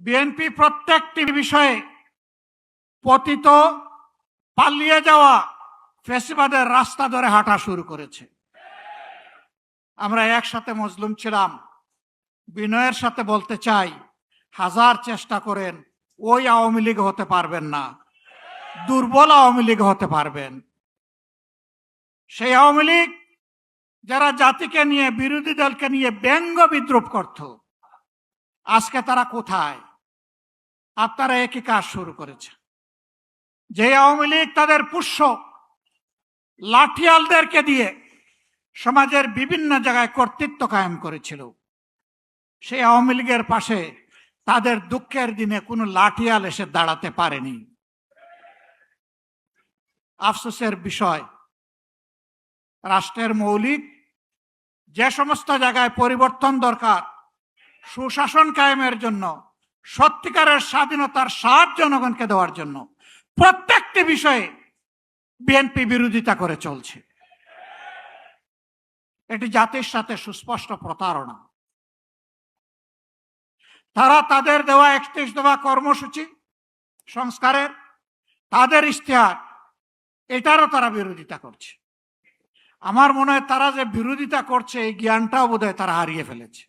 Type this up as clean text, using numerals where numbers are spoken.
BNP প্রত্যেকটি বিষয়ে পতিত পালিয়ে যাওয়া ফ্যাসিবাদের রাস্তা ধরে হাঁটা শুরু করেছে। আমরা একসাথে মজলুম ছিলাম। বিনয়ের সাথে বলতে চাই, হাজার চেষ্টা করেন ওই আওয়ামী লীগ হতে পারবেন না, দুর্বল আওয়ামী লীগ হতে পারবেন। সেই আওয়ামী লীগ যারা জাতিকে নিয়ে, বিরোধী দলকে নিয়ে ব্যঙ্গ বিদ্রুপ করত, আজকে তারা কোথায়? আপনারা একই কাজ শুরু করেছে। যে আওয়ামী লীগ তাদের পুষ্য লাঠিয়ালদেরকে দিয়ে সমাজের বিভিন্ন জায়গায় কর্তৃত্ব কায়েম করেছিল, সেই আওয়ামী লীগের পাশে তাদের দুঃখের দিনে কোনো লাঠিয়াল এসে দাঁড়াতে পারেনি। আফসোসের বিষয়, রাষ্ট্রের মৌলিক যে সমস্ত জায়গায় পরিবর্তন দরকার, সুশাসন কায়েমের জন্য, সত্যিকারের স্বাধীনতার স্বাদ জনগণকে দেওয়ার জন্য, প্রত্যেকটি বিষয়ে বিএনপি বিরোধিতা করে চলছে। এটি জাতির সাথে সুস্পষ্ট প্রতারণা। তারা তাদের দেওয়া 31 দফা কর্মসূচি সংস্কারের, তাদের ইশতেহার, এটারও তারা বিরোধিতা করছে। আমার মনে হয় তারা যে বিরোধিতা করছে এই জ্ঞানটাও বোধহয় তারা হারিয়ে ফেলেছে।